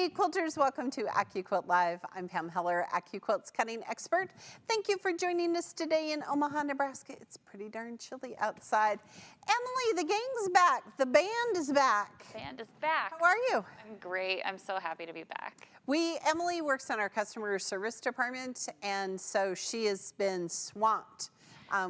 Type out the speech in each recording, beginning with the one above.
Hey quilters, welcome to AccuQuilt Live. I'm Pam Heller, AccuQuilt's cutting expert. Thank you for joining us today in Omaha, Nebraska. It's pretty darn chilly outside. Emily, the gang's back. The band is back. The band is back. How are you? I'm great. I'm so happy to be back. Emily works on our customer service department, and so she has been swamped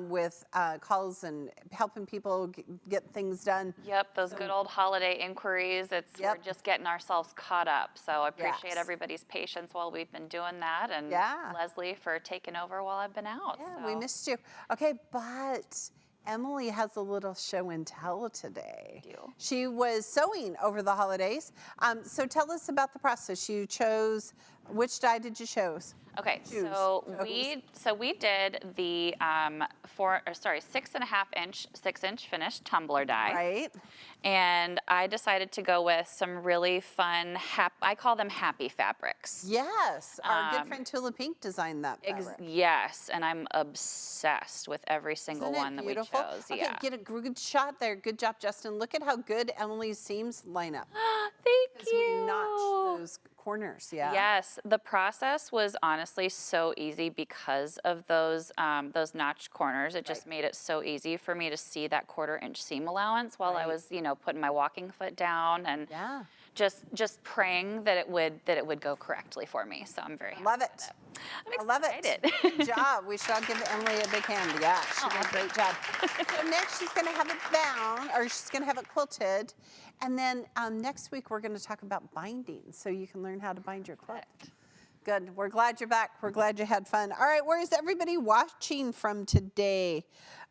with calls and helping people get things done. Yep, those good old holiday inquiries. We're just getting ourselves caught up. So I appreciate everybody's patience while we've been doing that, and Leslie for taking over while I've been out. Yeah, we missed you. Okay, but Emily has a little show and tell today. She was sewing over the holidays. So tell us about the process. You chose, which die did you choose? Okay, so we did the 6.5-inch finished tumbler die. Right. And I decided to go with some really fun, I call them happy fabrics. Yes, our good friend Tula Pink designed that fabric. Yes, and I'm obsessed with every single one that we chose. Okay, get a good shot there. Good job, Justin. Look at how good Emily's seams line up. Thank you. Because we notched those corners, Yes, the process was honestly so easy because of those notched corners. It just made it so easy for me to see that 1/4-inch seam allowance while I was, putting my walking foot down and just praying that it would go correctly for me. So I'm very happy with it. I love it. Good job. We should all give Emily a big hand. Yeah, she did a great job. So next she's going to have it bound, or she's going to have it quilted. And then next week we're going to talk about binding, so you can learn how to bind your quilt. Good. We're glad you're back. We're glad you had fun. All right, where is everybody watching from today?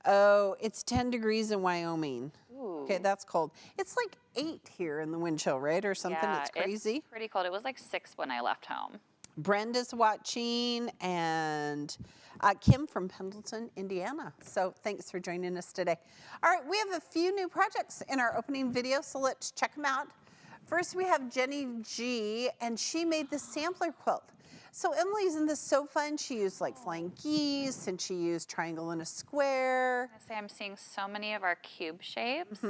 Oh, it's 10 degrees in Wyoming. Ooh. Okay, that's cold. It's like 8 here in the wind chill, right, or something? Yeah, it's crazy. It's pretty cold. It was like 6 when I left home. Brenda's watching, and Kim from Pendleton, Indiana. So thanks for joining us today. All right, we have a few new projects in our opening video, so let's check them out. First, we have Jenny G, and she made the sampler quilt. So Emily's in this so fun. She used like flying geese, and she used triangle and a square. I'm seeing so many of our cube shapes.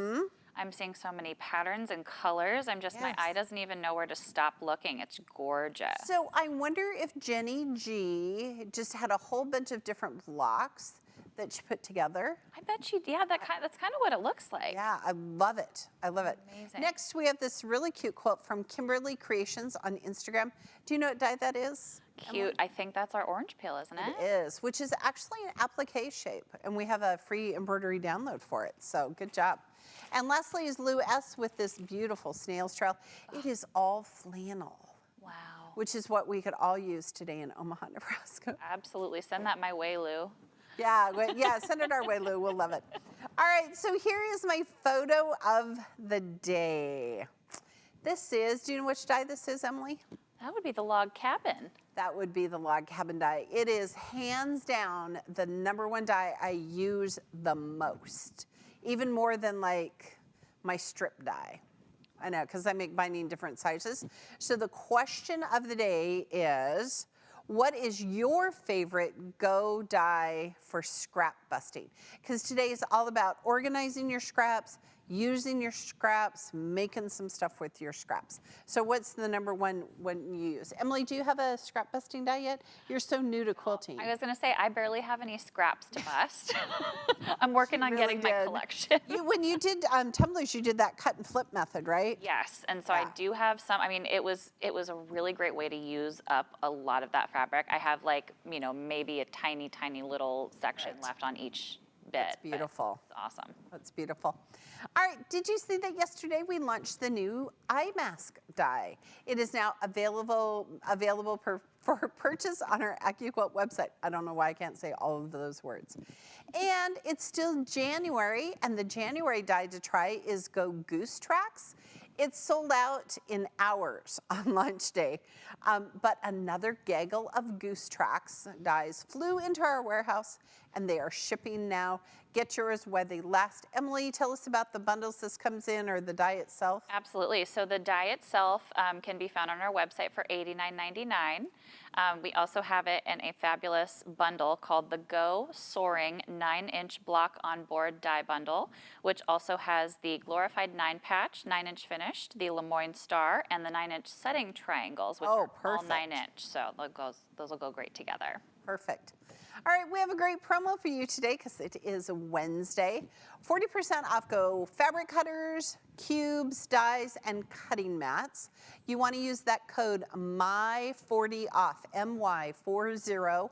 I'm seeing so many patterns and colors. My eye doesn't even know where to stop looking. It's gorgeous. So I wonder if Jenny G just had a whole bunch of different blocks that she put together. I bet she, that's kind of what it looks like. Yeah, I love it. I love it. Amazing. Next, we have this really cute quilt from Kimberly Creations on Instagram. Do you know what die that is? Cute. Emily? I think that's our orange peel, isn't it? It is, which is actually an applique shape, and we have a free embroidery download for it, so good job. And lastly is Lou S with this beautiful snail's trail. It is all flannel. Wow. Which is what we could all use today in Omaha, Nebraska. Absolutely. Send that my way, Lou. Yeah, send it our way, Lou. We'll love it. All right, so here is my photo of the day. This is, do you know which die this is, Emily? That would be the log cabin. That would be the log cabin die. It is hands down the #1 die I use the most. Even more than like my strip die. I know, because I make binding different sizes. So the question of the day is, what is your favorite go die for scrap busting? Because today is all about organizing your scraps, using your scraps, making some stuff with your scraps. So what's the #1 one you use? Emily, do you have a scrap busting die yet? You're so new to quilting. I was going to say, I barely have any scraps to bust. I'm working on getting my collection. When you did tumblers, you did that cut and flip method, right? Yes, and so I do have some. I mean, it was a really great way to use up a lot of that fabric. I have like, maybe a tiny, tiny little section left on each bit. That's beautiful. It's awesome. That's beautiful. All right, did you see that yesterday we launched the new eye mask die? It is now available for purchase on our AccuQuilt website. I don't know why I can't say all of those words. And it's still January, and the January die to try is Go Goose Tracks. It's sold out in hours on launch day, but another gaggle of Goose Tracks dies flew into our warehouse, and they are shipping now. get yours while they last. Emily, tell us about the bundles this comes in or the die itself. Absolutely. So the die itself can be found on our website for $89.99. We also have it in a fabulous bundle called the Go Soaring 9-inch block on board die bundle, which also has the glorified 9 patch, 9-inch finished, the Lemoyne star, and the 9-inch setting triangles, which are all 9-inch. So those will go great together. Perfect. All right, we have a great promo for you today because it is Wednesday. 40% off Go fabric cutters, cubes, dies, and cutting mats. You want to use that code MY40OFF, MY40OFF.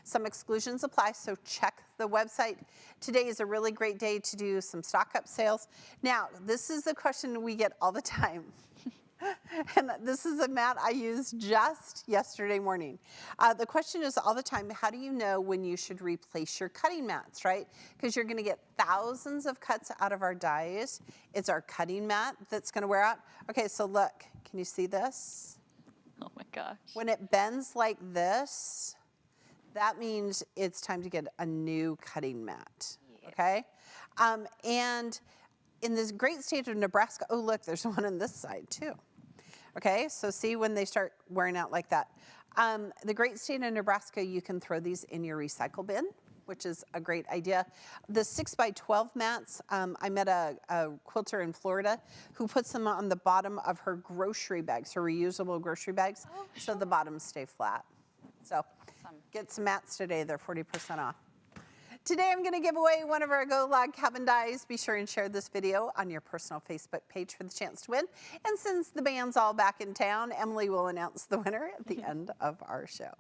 Some exclusions apply, so check the website. Today is a really great day to do some stock up sales. Now, this is the question we get all the time. And this is a mat I used just yesterday morning. The question is all the time, how do you know when you should replace your cutting mats, right? Because you're gonna get thousands of cuts out of our dies. It's our cutting mat that's gonna wear out. Okay, so look, can you see this? Oh my gosh. When it bends like this, that means it's time to get a new cutting mat, okay? And in this great state of Nebraska, oh look, there's one on this side too. Okay, so see when they start wearing out like that. The great state of Nebraska, you can throw these in your recycle bin, which is a great idea. The 6x12 mats, I met a quilter in Florida who puts them on the bottom of her grocery bags, her reusable grocery bags, so the bottoms stay flat. So get some mats today, they're 40% off. Today I'm going to give away one of our Go Log Cabin dies. Be sure and share this video on your personal Facebook page for the chance to win. And since the band's all back in town, Emily will announce the winner at the end of our show.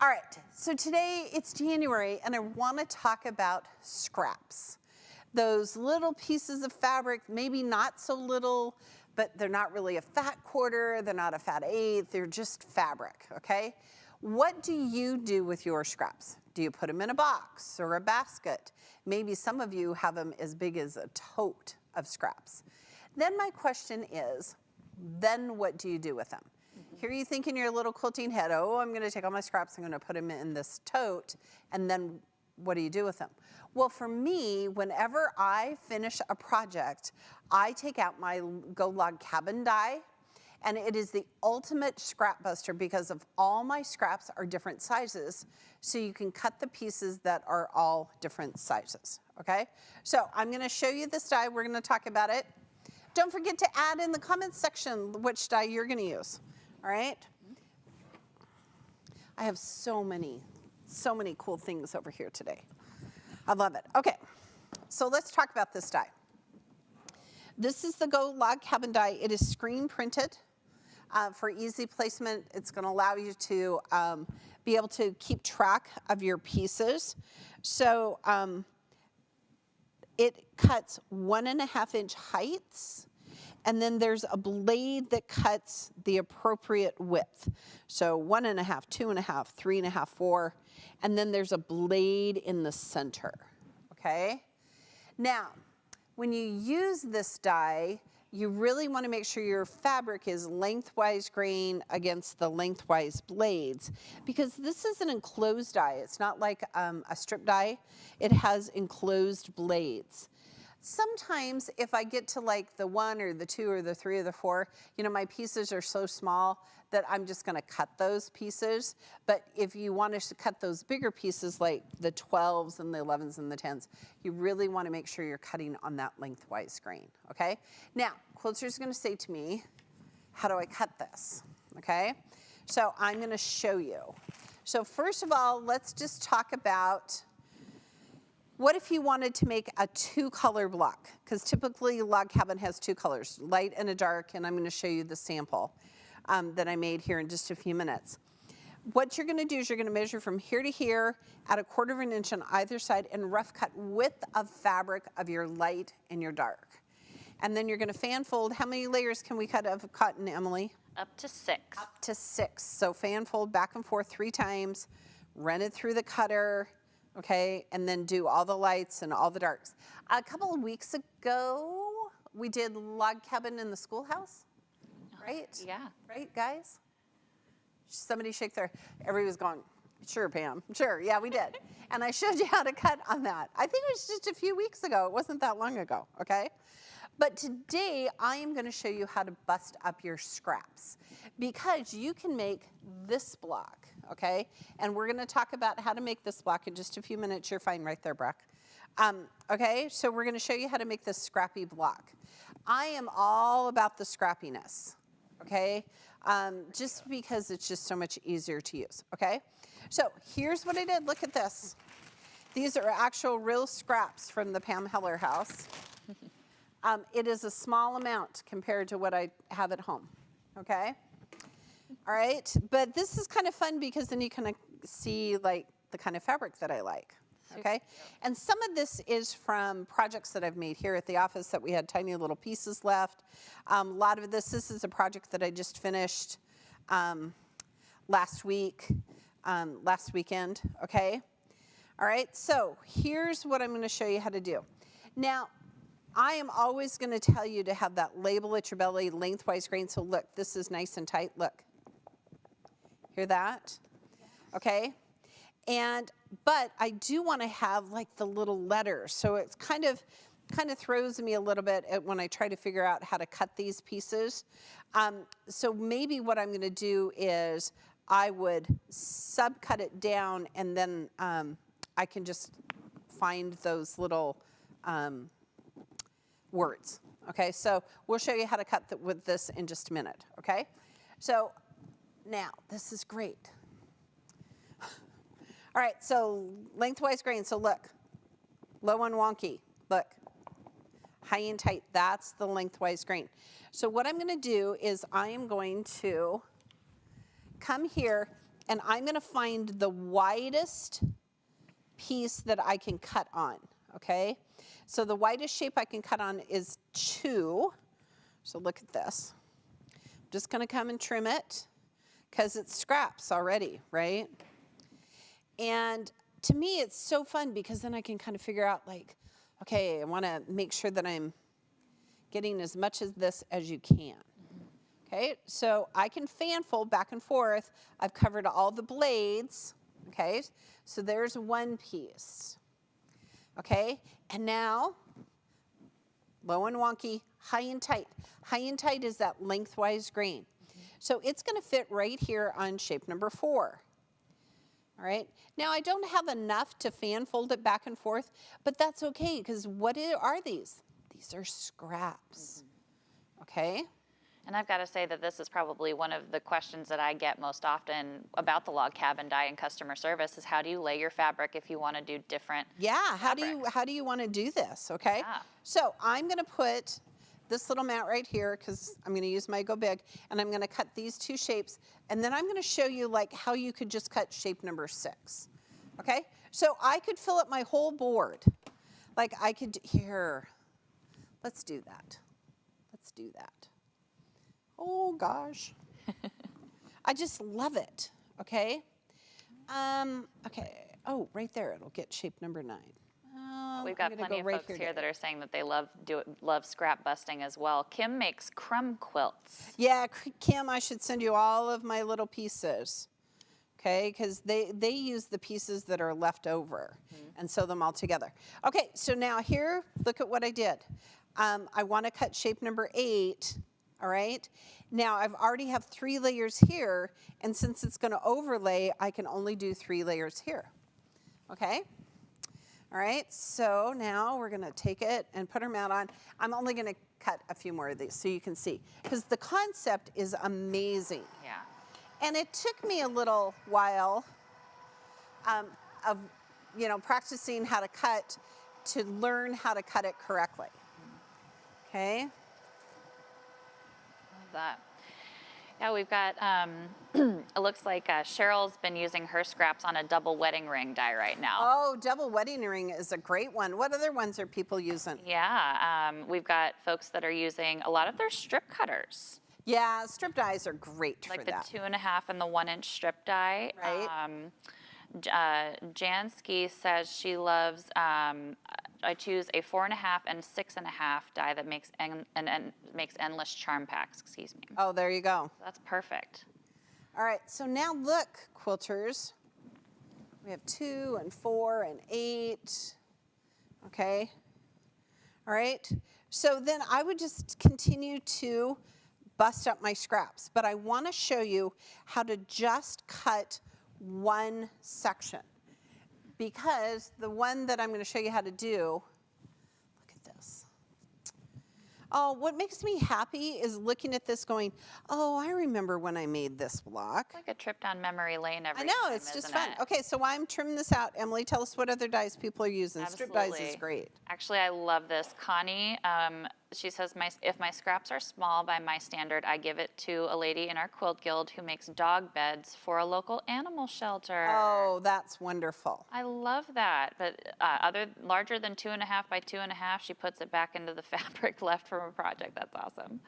All right, so today it's January and I want to talk about scraps. Those little pieces of fabric, maybe not so little, but they're not really a fat quarter, they're not a fat eighth, they're just fabric, okay? What do you do with your scraps? Do you put them in a box or a basket? Maybe some of you have them as big as a tote of scraps. Then my question is, then what do you do with them? Here you think in your little quilting head, oh, I'm gonna take all my scraps, I'm gonna put them in this tote, and then what do you do with them? Well, for me, whenever I finish a project, I take out my Go Log Cabin die, and it is the ultimate scrap buster because of all my scraps are different sizes, so you can cut the pieces that are all different sizes, okay? So I'm gonna show you this die, we're gonna talk about it. Don't forget to add in the comments section which die you're gonna use, all right? I have so many cool things over here today. I love it. Okay, so let's talk about this die. This is the Go Log Cabin die. It is screen printed. For easy placement, it's going to allow you to be able to keep track of your pieces. So it cuts 1.5-inch heights, and then there's a blade that cuts the appropriate width. So 1.5, 2.5, 3.5, 4, and then there's a blade in the center, okay? Now, when you use this die, you really want to make sure your fabric is lengthwise grain against the lengthwise blades, because this is an enclosed die. It's not like a strip die. It has enclosed blades. Sometimes if I get to like the 1 or the 2 or the 3 or the 4, you know, my pieces are so small that I'm just going to cut those pieces. But if you want to cut those bigger pieces like the 12s and the 11s and the 10s, you really want to make sure you're cutting on that lengthwise grain, okay? Now, quilter's going to say to me, how do I cut this, okay? So I'm going to show you. So first of all, let's just talk about what if you wanted to make a 2-color block? Because typically log cabin has 2 colors, light and a dark, and I'm going to show you the sample that I made here in just a few minutes. What you're going to do is you're going to measure from here to here at 1/4 inch on either side and rough cut width of fabric of your light and your dark. And then you're going to fan fold. How many layers can we cut of cotton, Emily? Up to 6. Up to 6. So fan fold back and forth 3 times, run it through the cutter, okay, and then do all the lights and all the darks. A couple of weeks ago, we did log cabin in the schoolhouse, right? Yeah. Right, guys? Somebody shake their, everybody was going, Sure, Pam. Sure, yeah, we did. And I showed you how to cut on that. I think it was just a few weeks ago. It wasn't that long ago, okay? But today, I am gonna show you how to bust up your scraps because you can make this block, okay? And we're gonna talk about how to make this block in just a few minutes. You're fine right there, Breck. Okay, so we're gonna show you how to make this scrappy block. I am all about the scrappiness, okay? Just because it's just so much easier to use, okay? So here's what I did. Look at this. These are actual real scraps from the Pam Heller house. It is a small amount compared to what I have at home, okay? All right, but this is kind of fun because then you kind of see like the kind of fabric that I like, okay? And some of this is from projects that I've made here at the office that we had tiny little pieces left. A lot of this is a project that I just finished last weekend, okay? All right, so here's what I'm gonna show you how to do. Now, I am always gonna tell you to have that label at your belly, lengthwise grain, so look, this is nice and tight, look. Hear that? Okay? But I do wanna have like the little letters, so it's kind of throws me a little bit when I try to figure out how to cut these pieces. So maybe what I'm gonna do is I would subcut it down and then I can just find those little words. Okay, so we'll show you how to cut with this in just a minute, okay? So now, this is great. All right, so lengthwise grain, so look, low and wonky, look, high and tight, that's the lengthwise grain. So what I'm gonna do is I am going to come here and I'm gonna find the widest piece that I can cut on, okay? So the widest shape I can cut on is 2. So look at this. I'm just gonna come and trim it because it's scraps already, right? And to me, it's so fun because then I can kind of figure out like, okay, I wanna make sure that I'm getting as much of this as you can. Okay, so I can fan fold back and forth. I've covered all the blades, okay? So there's one piece, okay? And now, low and wonky, high and tight. High and tight is that lengthwise grain. So it's gonna fit right here on shape number 4. All right, now I don't have enough to fan fold it back and forth, but that's okay, because what are these? These are scraps, okay? And I've got to say that this is probably one of the questions that I get most often about the log cabin die and customer service is how do you lay your fabric if you want to do different how do you want to do this, okay? Yeah. So I'm going to put this little mat right here because I'm going to use my Go Big, and I'm going to cut these 2 shapes, and then I'm going to show you like how you could just cut shape number 6, okay? So I could fill up my whole board. Like I could, here, let's do that. Let's do that. Oh gosh, I just love it, okay? Okay, oh, right there, it'll get shape number 9. We've got plenty of folks here that are saying that they love scrap busting as well. Kim makes crumb quilts. Yeah, Kim, I should send you all of my little pieces, okay? Because they use the pieces that are left over and sew them all together. Okay, so now here, look at what I did. I want to cut shape number 8. All right, now I've already have 3 layers here, and since it's going to overlay, I can only do 3 layers here, okay? All right, so now we're going to take it and put our mat on. I'm only going to cut a few more of these so you can see, because the concept is amazing. Yeah. And it took me a little while of, practicing how to cut to learn how to cut it correctly, okay? That. Yeah, we've got, it looks like Cheryl's been using her scraps on a double wedding ring die right now. Oh, double wedding ring is a great one. What other ones are people using? Yeah, we've got folks that are using a lot of their strip cutters. Yeah, strip dies are great for that. Like the 2.5 and the 1-inch strip die. Right. Jansky says she loves, I choose a 4.5 and 6.5 die that makes makes endless charm packs, excuse me. Oh, there you go. That's perfect. All right, so now look, quilters. We have 2 and 4 and 8. Okay. All right. So then I would just continue to bust up my scraps, but I want to show you how to just cut one section, because the one that I'm going to show you how to do, look at this. Oh, what makes me happy is looking at this going, oh, I remember when I made this block. Like a trip down memory lane every I know, time, it's just isn't fun. it? Okay, so while I'm trimming this out, Emily, tell us what other dies people are using. Strip dies is Absolutely. great. Actually, I love this. Connie, she says, if my scraps are small by my standard, I give it to a lady in our quilt guild who makes dog beds for a local animal shelter. Oh, that's wonderful. I love that. But larger than 2.5 by 2.5, she puts it back into the fabric left from a project. That's awesome.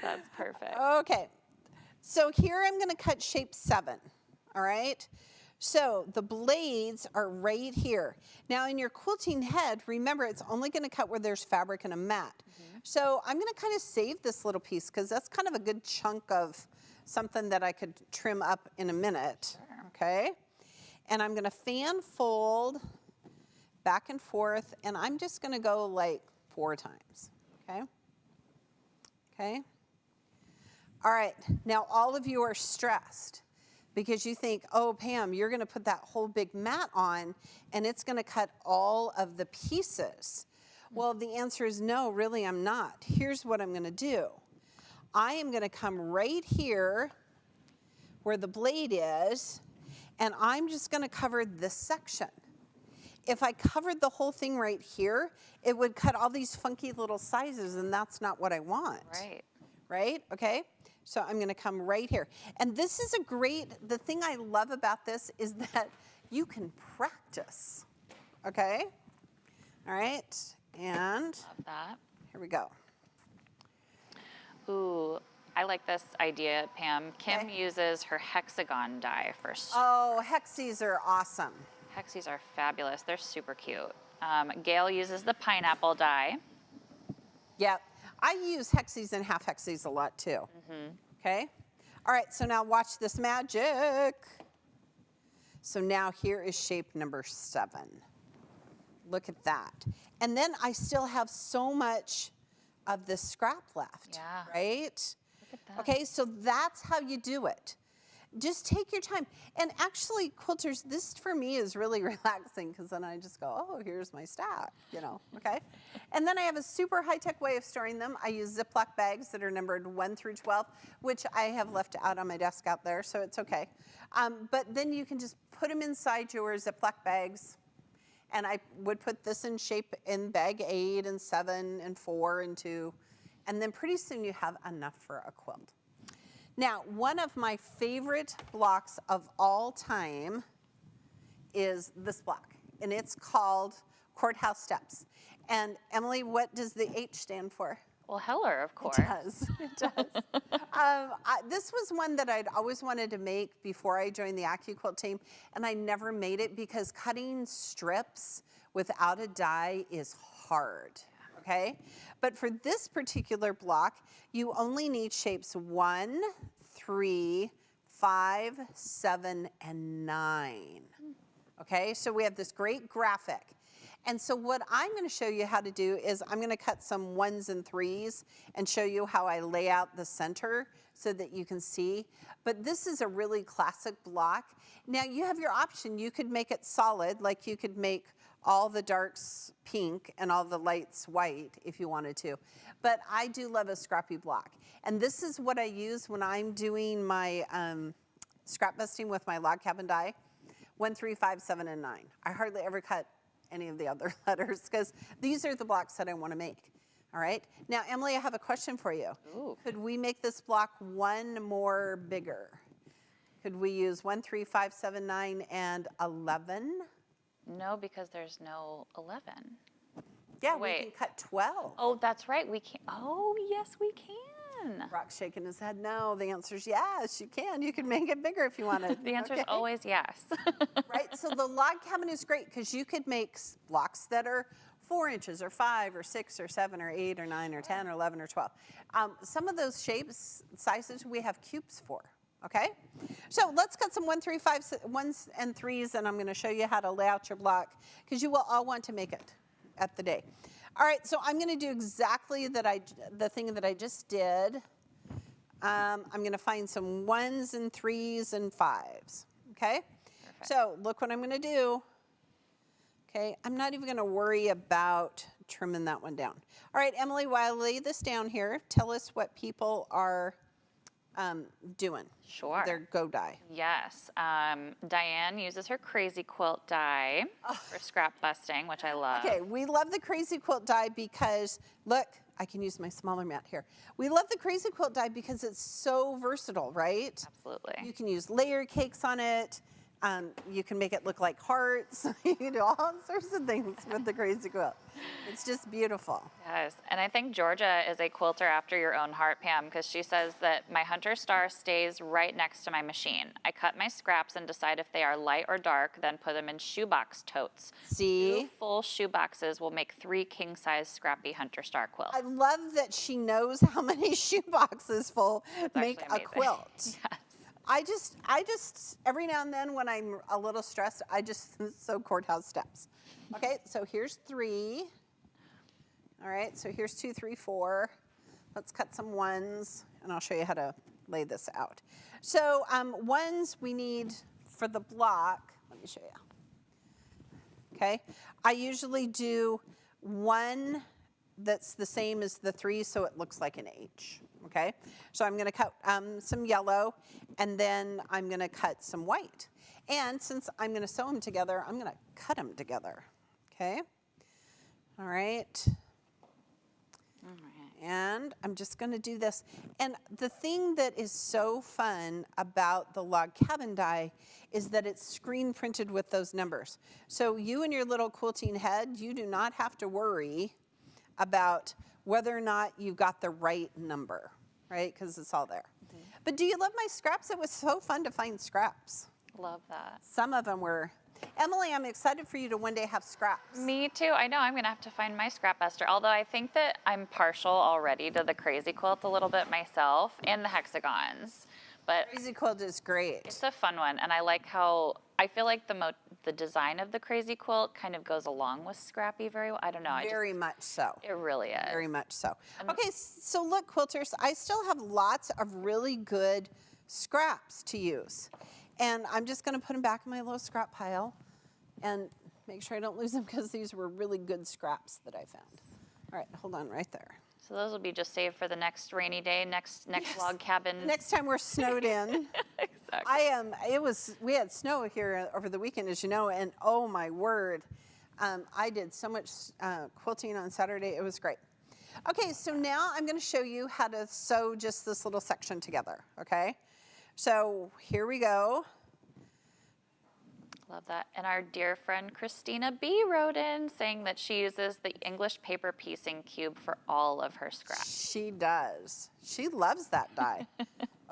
That's perfect. Okay, so here I'm going to cut shape 7, all right? So the blades are right here. Now in your quilting head, remember it's only going to cut where there's fabric and a mat. So I'm going to kind of save this little piece because that's kind of a good chunk of something that I could trim up in a minute, okay? And I'm going to fan fold back and forth, and I'm just going to go like 4 times, okay? Okay? All right, now all of you are stressed because you think, oh, Pam, you're going to put that whole big mat on and it's going to cut all of the pieces. Well, the answer is no, really I'm not. Here's what I'm going to do. I am going to come right here where the blade is, and I'm just going to cover this section. If I covered the whole thing right here, it would cut all these funky little sizes, and that's not what I want. Right. Right? Okay? So I'm going to come right here. And this is the thing I love about this is that you can practice. Okay? All right? And Love that. here we go. Ooh, I like this idea, Pam. Kim Okay. uses her hexagon die for Oh, hexies are awesome. Hexies are fabulous. They're super cute. Gail uses the pineapple die. Yep. I use hexies and half hexies a lot too. Okay? All right, so now watch this magic. So now here is shape number 7. Look at that. And then I still have so much of the scrap left, Yeah. right? Look at that. Okay, so that's how you do it. Just take your time. And actually, quilters, this for me is really relaxing because then I just go, oh, here's my stack, okay? And then I have a super high-tech way of storing them. I use Ziploc bags that are numbered 1 through 12, which I have left out on my desk out there, so it's okay. But then you can just put them inside your Ziploc bags. And I would put this in shape in bag 8 and 7 and 4 and 2. And then pretty soon you have enough for a quilt. Now, one of my favorite blocks of all time is this block, and it's called Courthouse Steps. And Emily, what does the H stand for? Well, Heller, of course. It does. It does. This was one that I'd always wanted to make before I joined the AccuQuilt team, and I never made it because cutting strips without a die is hard. Okay? But for this particular block, you only need shapes 1, 3, 5, 7, and 9. Okay? So we have this great graphic. And so what I'm going to show you how to do is I'm going to cut some 1s and 3s and show you how I lay out the center so that you can see. But this is a really classic block. Now you have your option. You could make it solid, like you could make all the darks pink and all the lights white if you wanted to. But I do love a scrappy block. And this is what I use when I'm doing my scrap busting with my log cabin die. 1, 3, 5, 7, and 9. I hardly ever cut any of the other letters because these are the blocks that I want to make. All right. Now, Emily, I have a question for you. Ooh. Could we make this block 1 more bigger? Could we use 1, 3, 5, 7, 9, and 11? No, because there's no 11. Yeah, Wait. we can cut 12. Oh, that's right. We can. Oh, yes, we can. Rock's shaking his head no. The answer is yes, you can. You can make it bigger if you wanted. The answer is always yes. Right? So the log cabin is great because you could make blocks that are 4 inches or 5 or 6 or 7 or 8 or 9 or 10 or 11 or 12. Some of those shapes, sizes, we have cubes for. okay? So let's cut some 1, 3, 5, 1s and 3s, and I'm gonna show you how to lay out your block because you will all want to make it at the day. All right, so I'm gonna do exactly the thing that I just did. I'm gonna find some 1s and 3s and 5s, okay? Perfect. So look what I'm gonna do. Okay, I'm not even gonna worry about trimming that one down. All right, Emily, while I lay this down here, tell us what people are doing. Sure. Their go die. Yes. Diane uses her Crazy Quilt die for scrap busting, which I love. Okay, we love the Crazy Quilt die because, look, I can use my smaller mat here. We love the Crazy Quilt die because it's so versatile, right? Absolutely. You can use layer cakes on it. You can make it look like hearts. You can do all sorts of things with the Crazy Quilt. It's just beautiful. Yes, and I think Georgia is a quilter after your own heart, Pam, because she says that my Hunter Star stays right next to my machine. I cut my scraps and decide if they are light or dark, then put them in shoebox totes. See? 2 full shoe boxes will make 3 king-size Scrappy Hunter Star quilts. I love that she knows how many shoe boxes full make actually a amazing. quilt. Yes. I just, every now and then when I'm a little stressed, I just sew Courthouse Steps. Okay, so here's 3. All right, so here's 2, 3, 4. Let's cut some 1s, and I'll show you how to lay this out. So 1s we need for the block. Let me show you. Okay, I usually do 1 that's the same as the 3, so it looks like an H. Okay, so I'm going to cut some yellow, and then I'm going to cut some white. And since I'm going to sew them together, I'm going to cut them together. Okay, all right. And I'm just going to do this. And the thing that is so fun about the log cabin die is that it's screen printed with those numbers. So you and your little quilting head, you do not have to worry about whether or not you got the right number, right? Because it's all there. Mm-hmm. But do you love my scraps? It was so fun to find scraps. Love that. Some of them were. Emily, I'm excited for you to one day have scraps. Me too. I know I'm going to have to find my scrap buster, although I think that I'm partial already to the Crazy Quilt a little bit myself and the hexagons. But Crazy Quilt is great. it's a fun one, and I like how I feel like the design of the Crazy Quilt kind of goes along with Scrappy very well. I don't know. Very much so. It really is. Very much so. Okay, so look, quilters, I still have lots of really good scraps to use. And I'm just going to put them back in my little scrap pile and make sure I don't lose them because these were really good scraps that I found. All right, hold on right there. So those will be just saved for the next rainy day, next Yes. log cabin. Next time we're snowed in. Exactly. We had snow here over the weekend, as you know, and oh my word, I did so much quilting on Saturday. It was great. Okay, so now I'm going to show you how to sew just this little section together, okay? So here we go. Love that. And our dear friend Christina B wrote in saying that she uses the English paper piecing cube for all of her scraps. She does. She loves that die.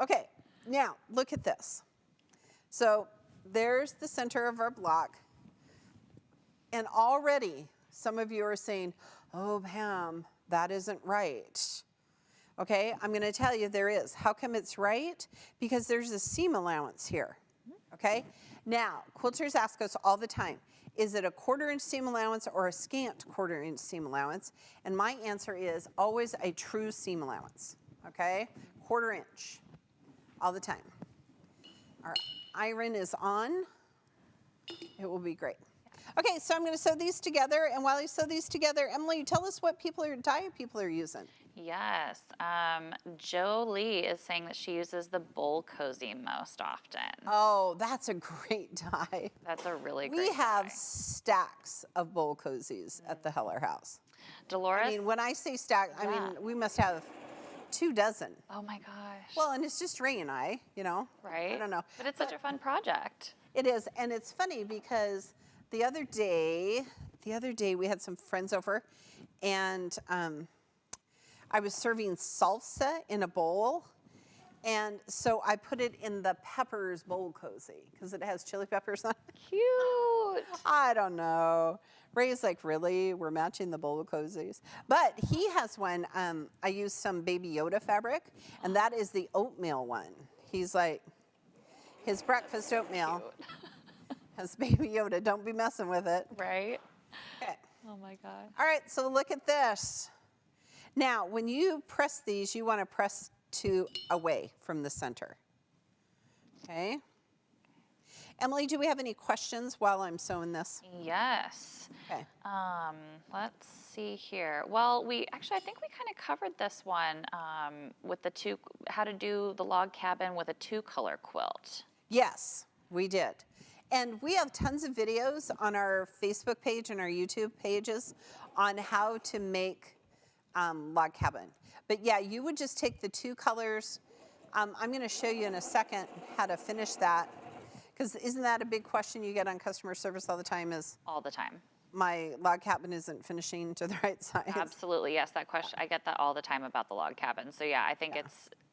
Okay, now look at this. So there's the center of our block. And already some of you are saying, oh, Pam, that isn't right. Okay, I'm going to tell you there is. How come it's right? Because there's a seam allowance here. Okay, now quilters ask us all the time, is it a 1/4 inch seam allowance or a scant 1/4 inch seam allowance? And my answer is always a true seam allowance. Okay, 1/4 inch all the time. Our iron is on. It will be great. Okay, so I'm going to sew these together, and while you sew these together, Emily, tell us what die people are using. Yes. Jolie is saying that she uses the bowl cozy most often. Oh, that's a great die. That's a really great We have die. stacks of bowl cozies at the Heller house. Dolores? I mean, when I say stack, I Yeah. mean, we must have 24. Oh my gosh. Well, and it's just Ray and I, you know. Right? I don't know. But it's such a fun project. It is, and it's funny because the other day we had some friends over, and I was serving salsa in a bowl, and so I put it in the peppers bowl cozy because it has chili peppers on it. Cute. I don't know. Ray's like, really? We're matching the bowl cozies? But he has one. I used some Baby Yoda fabric, and that is the oatmeal one. He's like, His breakfast So oatmeal cute. has Baby Yoda. Don't be messing with it. Right? Okay. Oh my God. All right, so look at this. Now, when you press these, you want to press to away from the center. Okay. Emily, do we have any questions while I'm sewing this? Yes. Okay. Let's see here. Well, I think we kind of covered this one with how to do the log cabin with a 2-color quilt. Yes, we did. And we have tons of videos on our Facebook page and our YouTube pages on how to make log cabin. But yeah, you would just take the 2 colors. I'm going to show you in a second how to finish that. Because isn't that a big question you get on customer service all the time is, All the time. my log cabin isn't finishing to the right size? Absolutely, yes, that question, I get that all the time about the log cabin. So yeah, I think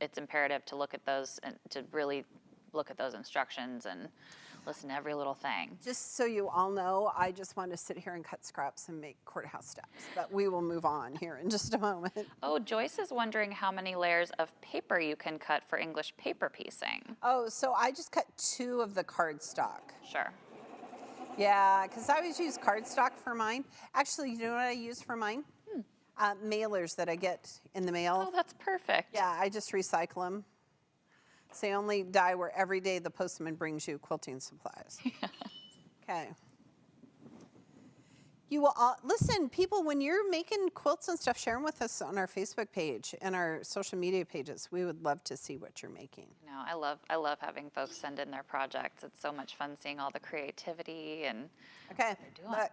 it's imperative to look at those and to really look at those instructions and listen to every little thing. Just so you all know, I just want to sit here and cut scraps and make courthouse steps. But we will move on here in just a moment. Oh, Joyce is wondering how many layers of paper you can cut for English paper piecing. Oh, so I just cut 2 of the cardstock. Sure. Yeah, because I always use cardstock for mine. Actually, you know what I use for mine? Mailers that I get in the mail. Oh, that's perfect. Yeah, I just recycle them. So they only die where every day the postman brings you quilting supplies. Okay. You will all, listen, people, when you're making quilts and stuff, share them with us on our Facebook page and our social media pages. We would love to see what you're making. No, I love having folks send in their projects. It's so much fun seeing all the creativity and Okay, doing. look.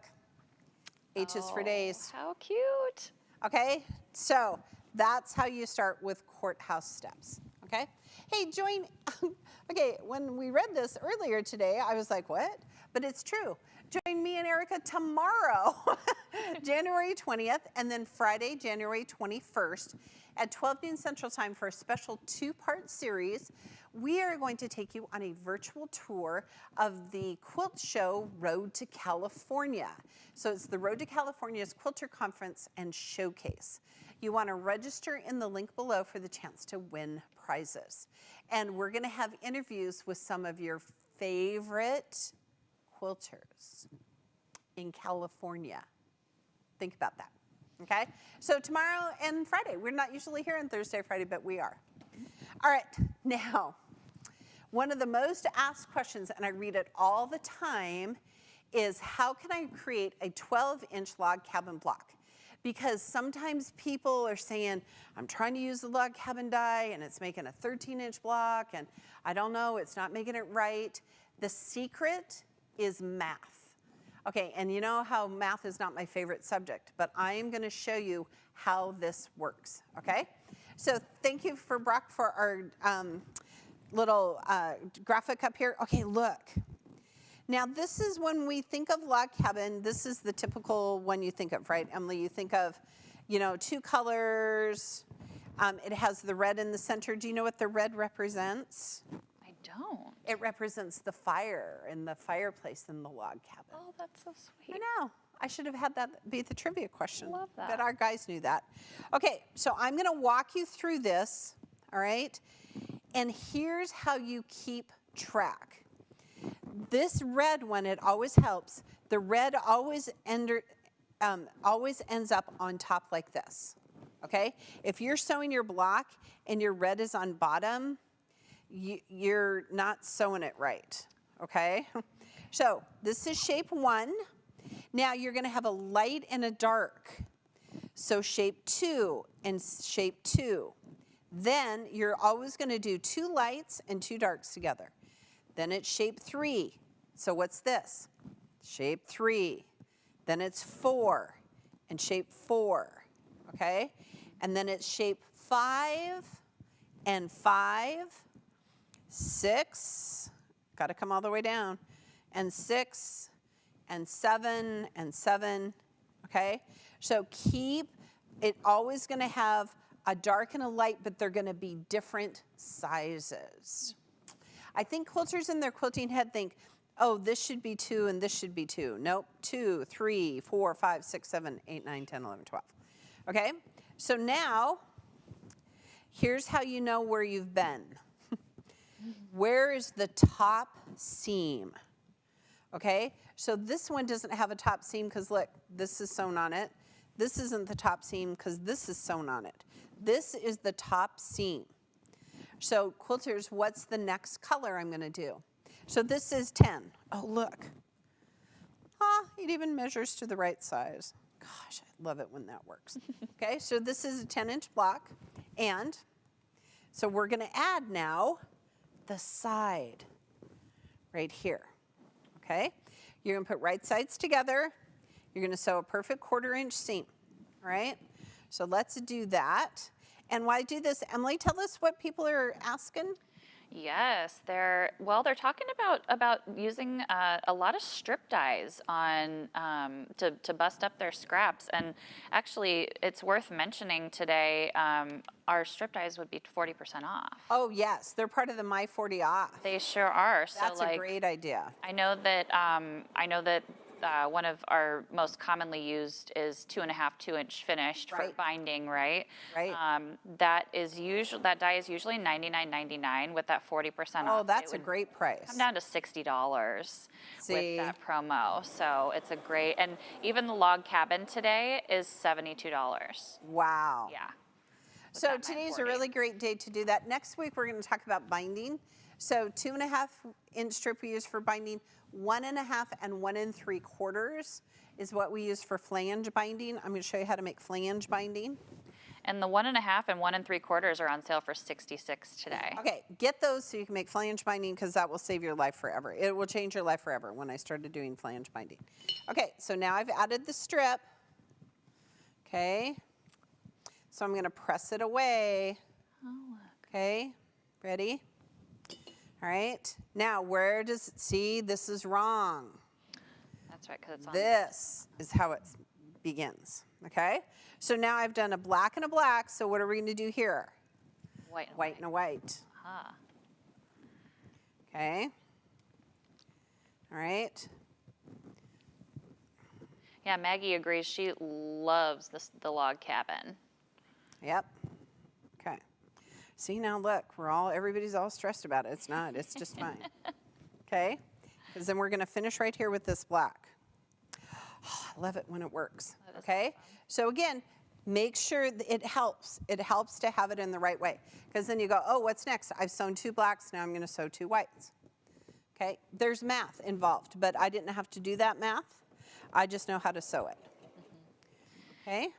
H's for days. How cute. Okay, so that's how you start with Courthouse Steps. Okay, hey, okay, when we read this earlier today, I was like, what? But it's true. Join me and Erica tomorrow, January 20th, and then Friday, January 21st at 12 noon Central Time for a special 2-part series. We are going to take you on a virtual tour of the quilt show Road to California. So it's the Road to California's Quilter Conference and Showcase. You want to register in the link below for the chance to win prizes. And we're going to have interviews with some of your favorite quilters in California. Think about that, okay? So tomorrow and Friday, we're not usually here on Thursday, Friday, but we are. All right, now, one of the most asked questions, and I read it all the time, is how can I create a 12-inch log cabin block? Because sometimes people are saying, I'm trying to use the log cabin die and it's making a 13-inch block and I don't know, it's not making it right. The secret is math. Okay, and you know how math is not my favorite subject, but I am going to show you how this works, okay? So thank you for Brock for our little graphic up here. Okay, look. Now this is when we think of log cabin, this is the typical one you think of, right, Emily? You think of, 2 colors. It has the red in the center. Do you know what the red represents? I don't. It represents the fire in the fireplace in the log cabin. Oh, that's so sweet. I know. I should have had that be the trivia question. Love that. But our guys knew that. Okay, so I'm going to walk you through this, all right? And here's how you keep track. This red one, it always helps. The red always ends up on top like this, okay? If you're sewing your block and your red is on bottom, you're not sewing it right, okay? So this is shape 1. Now you're going to have a light and a dark. So shape 2 and shape 2. Then you're always going to do 2 lights and 2 darks together. Then it's shape 3. So what's this? Shape 3. Then it's 4 and shape 4, okay? And then it's shape 5 and 5, 6, got to come all the way down, and 6 and 7 and 7, okay? So keep it always going to have a dark and a light, but they're going to be different sizes. I think quilters in their quilting head think, oh, this should be 2 and this should be 2. Nope, 2, 3, 4, 5, 6, 7, 8, 9, 10, 11, 12. Okay, so now, here's how you know where you've been. Where is the top seam? Okay, so this one doesn't have a top seam because look, this is sewn on it. This isn't the top seam because this is sewn on it. This is the top seam. So quilters, what's the next color I'm gonna do? So this is 10. Oh, look. It even measures to the right size. Gosh, I love it when that works. Okay, so this is a 10-inch block. And so we're gonna add now the side right here. Okay, you're gonna put right sides together. You're gonna sew a perfect 1/4-inch seam, all right? So let's do that. And why do this, Emily, tell us what people are asking. Yes, they're talking about using a lot of strip dyes on to bust up their scraps. And actually, it's worth mentioning today. Our strip dyes would be 40% off. Oh yes, they're part of the My 40 off. They sure are. That's a great idea. I know that one of our most commonly used is 2.5 2-inch finished for binding, right? Right. That dye is usually $99.99 with that 40% off. Oh, that's a great price. Come down to $60 with that promo. So it's a great, and even the log cabin today is $72. Wow. Yeah. So today's a really great day to do that. Next week we're going to talk about binding. So 2.5-inch strip we use for binding. 1.5 and 1 3/4 is what we use for flange binding. I'm going to show you how to make flange binding. And the 1.5 and 1 3/4 are on sale for $66 today. Okay, get those so you can make flange binding because that will save your life forever. It will change your life forever when I started doing flange binding. Okay, so now I've added the strip. Okay, so I'm going to press it away. Oh, look. Okay, ready? All right, now where does it, see, this is wrong. That's right, because it's on. This is how it begins, okay? So now I've done a black and a black, so what are we gonna do here? White and White and a white. Huh. Okay, all right. Yeah, Maggie agrees. She loves the log cabin. Yep, okay. See now, look, everybody's all stressed about it. It's not, it's just fine. Okay, because then we're gonna finish right here with this black. Oh, I love it when it works, okay? So again, make sure that it helps. It helps to have it in the right way. Because then you go, oh, what's next? I've sewn 2 blacks, now I'm gonna sew 2 whites. Okay, there's math involved, but I didn't have to do that math. I just know how to sew it. Okay.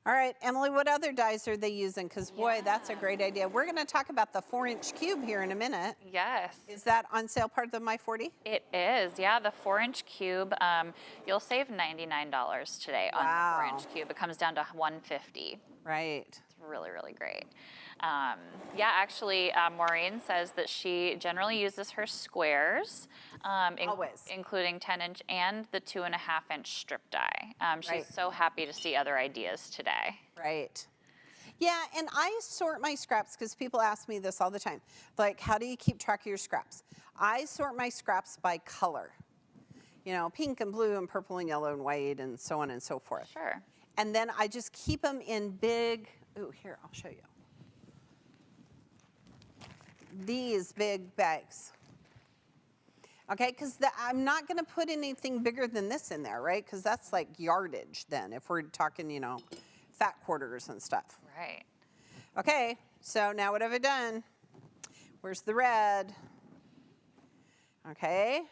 All right, Emily, what other dyes are they using? Because, boy, that's a great idea. We're going to talk about the 4-inch Qube here in a minute. Yes. Is that on sale part of the My 40? It is, yeah, the 4-inch Qube. You'll save $99 today on the 4-inch Qube. It comes down to $150. Right. It's really, really great. Yeah, actually, Maureen says that she generally uses her squares, including 10-inch and the 2.5-inch strip die. She's so happy to see other ideas today. Right. Yeah, and I sort my scraps because people ask me this all the time. Like, how do you keep track of your scraps? I sort my scraps by color. You know, pink and blue and purple and yellow and white and so on and so forth. Sure. And then I just keep them in big, here, I'll show you. These big bags. Okay, because I'm not going to put anything bigger than this in there, right? Because that's like yardage then, if we're talking, you know, fat quarters and stuff. Right. Okay, so now what have I done? Where's the red? Okay,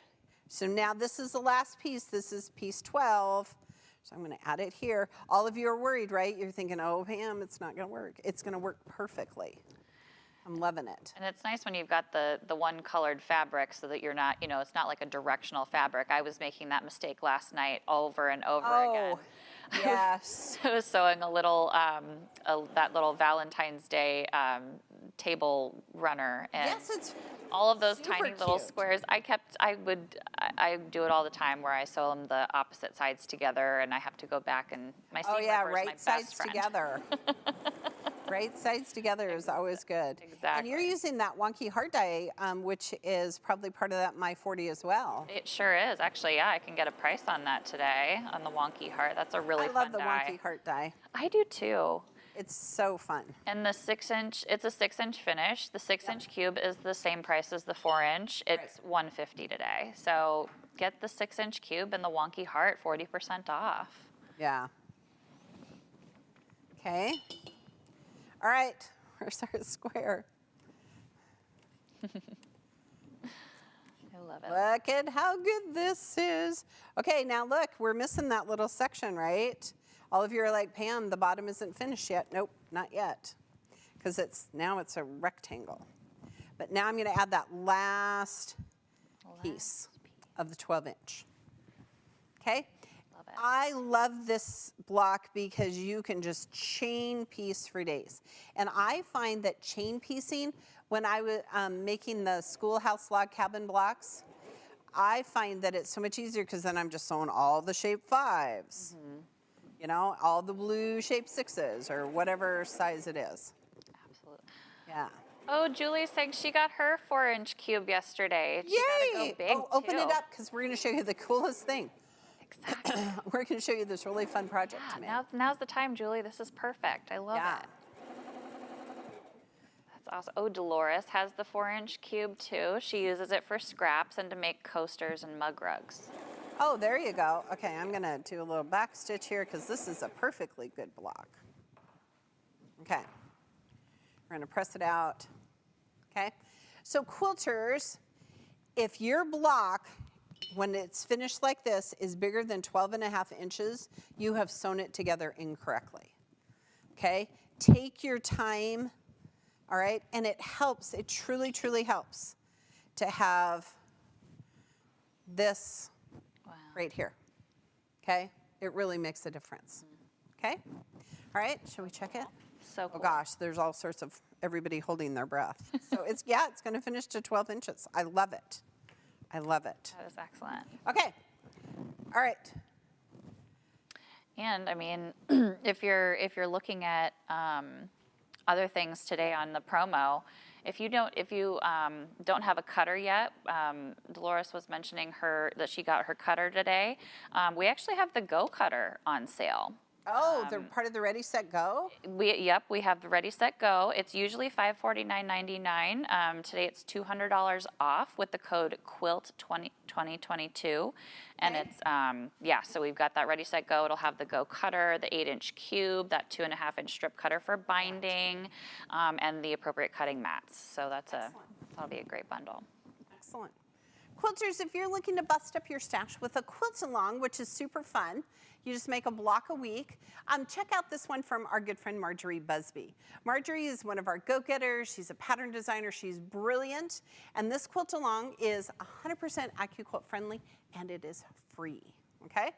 so now this is the last piece. This is piece 12. So I'm going to add it here. All of you are worried, right? You're thinking, oh, Pam, it's not going to work. It's going to work perfectly. I'm loving it. And it's nice when you've got the one colored fabric so that you're not, you know, it's not like a directional fabric. I was making that mistake last night over and over again. Yes. I was sewing a little, that little Valentine's Day table runner. And Yes, it's all of those super tiny little cute. squares. I do it all the time where I sew them the opposite sides together and I have to go back and my seam ripper is my right sides best friend. together. Right sides together is always good. Exactly. And you're using that wonky heart die, which is probably part of that My 40 as well. It sure is. Actually, yeah, I can get a price on that today on the wonky heart. That's a really fun die. I love the wonky heart die. I do too. It's so fun. And the 6-inch, it's a 6-inch finish. The 6-inch cube is the same price as the 4-inch. It's $150 today. So get the 6-inch cube and the wonky heart 40% off. Yeah. Okay. All right. Where's our square? I love it. Look at how good this is. Okay, now look, we're missing that little section, right? All of you are like, Pam, the bottom isn't finished yet. Nope, not yet. Because now it's a rectangle. But now I'm going to add that last piece of the 12-inch. Okay? Love it. I love this block because you can just chain piece for days. And I find that chain piecing, when I was making the schoolhouse log cabin blocks, I find that it's so much easier because then I'm just sewing all the shape 5s. You know, all the blue shape 6s or whatever size it is. Absolutely. Yeah. Oh, Julie's saying she got her 4-inch cube yesterday. She gotta go big, open too. it up because we're going to show you the coolest thing. Exactly. We're going to show you this really fun project to make. Now's the time, Julie. This is perfect. I love it. That's awesome. Oh, Dolores has the 4-inch cube too. She uses it for scraps and to make coasters and mug rugs. Oh, there you go. Okay, I'm going to do a little back stitch here because this is a perfectly good block. Okay. We're going to press it out. Okay. So quilters, if your block, when it's finished like this, is bigger than 12.5 inches, you have sewn it together incorrectly. Okay? Take your time, all right? And it helps, it truly, truly helps to have this right here. Okay? It really makes a difference. Okay? All right, shall we check it? So cool. Oh gosh, there's all sorts of everybody holding their breath. So it's going to finish to 12 inches. I love it. I love it. That is excellent. Okay. All right. And I mean, if you're looking at other things today on the promo, if you don't have a cutter yet, Dolores was mentioning that she got her cutter today. We actually have the Go cutter on sale. Oh, they're part of the Ready, Set, Go? Yep, we have the Ready, Set, Go. It's usually $549.99. Today it's $200 off with the code QUILT2022. And it's, so we've got that Ready, Set, Go. It'll have the Go cutter, the 8-inch cube, that 2.5-inch strip cutter for binding, and the appropriate cutting mats. So that'll be a great bundle. Excellent. Quilters, if you're looking to bust up your stash with a quilt along, which is super fun, you just make a block a week. Check out this one from our good friend Marjorie Busby. Marjorie is one of our go-getters. She's a pattern designer. She's brilliant. And this quilt along is 100% AccuQuilt friendly, and it is free, okay?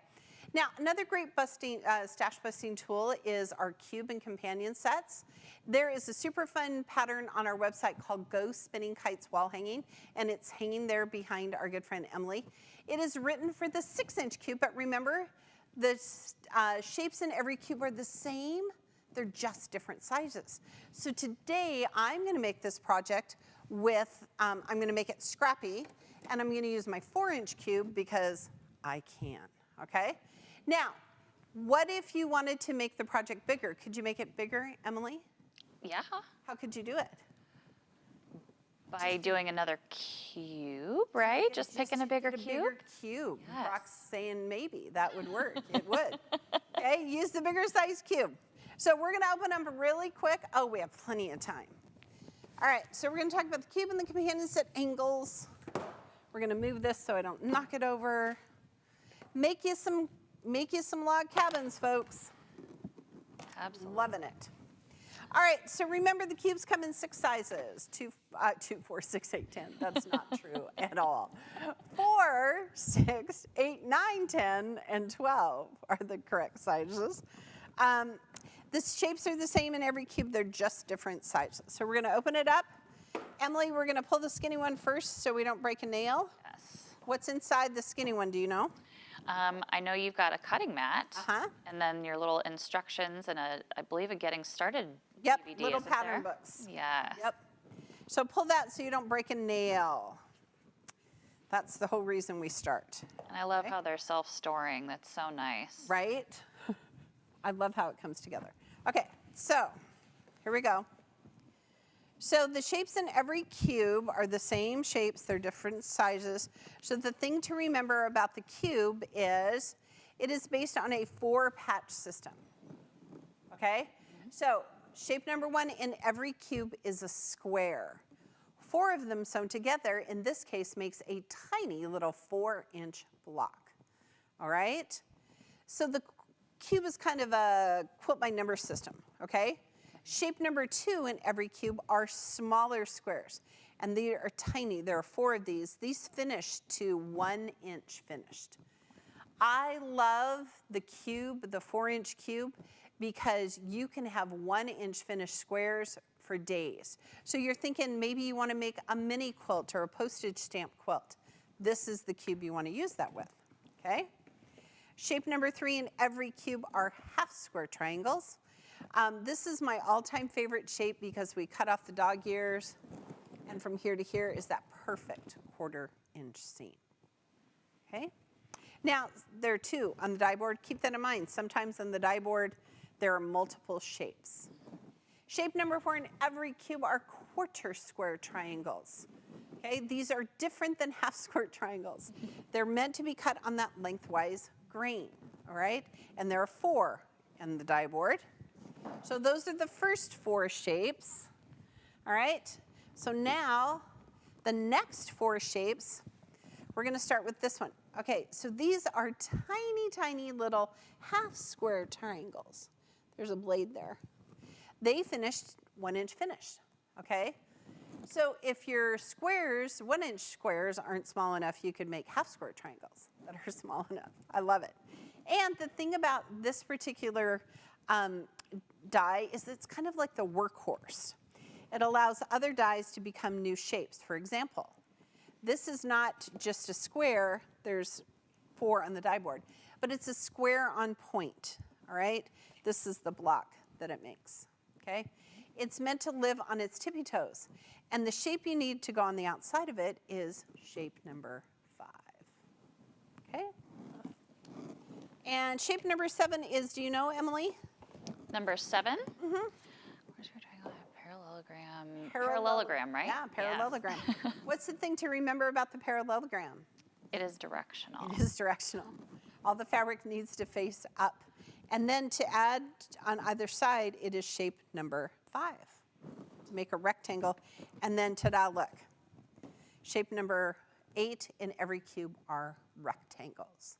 Now, another great stash busting tool is our Qube and companion sets. There is a super fun pattern on our website called Go Spinning Kites Wall Hanging, and it's hanging there behind our good friend Emily. It is written for the 6-inch cube, but remember, the shapes in every cube are the same. They're just different sizes. So today, I'm going to make this project with, I'm going to make it scrappy, and I'm going to use my 4-inch cube because I can, okay? Now, what if you wanted to make the project bigger? Could you make it bigger, Emily? Yeah. How could you do it? By doing another cube, right? Just picking a bigger cube? Bigger cube. Yes. Brock's saying maybe that would work. It would. Okay, use the bigger size cube. So we're going to open up really quick. Oh, we have plenty of time. All right, so we're going to talk about the cube and the companion set angles. We're going to move this so I don't knock it over. Make you some log cabins, folks. Absolutely. Loving it. All right, so remember the cubes come in 6 sizes, 2, 4, 6, 8, 10. That's not true at all. 4, 6, 8, 9, 10, and 12 are the correct sizes. The shapes are the same in every cube. They're just different sizes. So we're going to open it up. Emily, we're going to pull the skinny one first so we don't break a nail. Yes. What's inside the skinny one, do you know? I know you've got a cutting mat, Uh-huh. and then your little instructions and I believe a getting started Yep, DVD, little is it pattern there? books. Yes. Yep. So pull that so you don't break a nail. That's the whole reason we start. And I love how they're self-storing. That's so nice. Right? I love how it comes together. Okay, so here we go. So the shapes in every cube are the same shapes, they're different sizes. So the thing to remember about the cube is it is based on a 4-patch system, okay? So shape number 1 in every cube is a square. 4 of them sewn together, in this case, makes a tiny little 4-inch block, all right? So the cube is kind of a quilt by number system, okay? Shape number 2 in every cube are smaller squares, and they are tiny. There are 4 of these. These finish to 1 inch finished. I love the cube, the 4-inch cube, because you can have 1-inch finished squares for days. So you're thinking maybe you want to make a mini quilt or a postage stamp quilt. This is the cube you want to use that with, okay? Shape number 3 in every cube are half square triangles. This is my all-time favorite shape because we cut off the dog ears, and from here to here is that perfect 1/4-inch seam, okay? Now, there are 2 on the die board. Keep that in mind. Sometimes on the die board, there are multiple shapes. Shape number 4 in every cube are 1/4 square triangles. Okay, these are different than half square triangles. They're meant to be cut on that lengthwise grain, all right? And there are 4 on the die board. So those are the first 4 shapes, all right? So now, the next 4 shapes, we're gonna start with this one. Okay, so these are tiny, tiny little half square triangles. There's a blade there. They finished 1-inch finished, okay? So if your squares, 1-inch squares aren't small enough, you could make half square triangles that are small enough. I love it. And the thing about this particular die is it's kind of like the workhorse. It allows other dies to become new shapes. For example, this is not just a square, there's 4 on the die board, but it's a square on point, all right? This is the block that it makes, okay? It's meant to live on its tippy toes, and the shape you need to go on the outside of it is shape number 5, okay? And shape number 7 is, do you know, Emily? Number 7? Mm-hmm. Where's your triangle? Parallelogram. Parallelogram, right? Yeah, parallelogram. Yes. What's the thing to remember about the parallelogram? It is directional. It is directional. All the fabric needs to face up. And then to add on either side, it is shape number 5 to make a rectangle. And then ta-da, look. Shape number 8 in every cube are rectangles.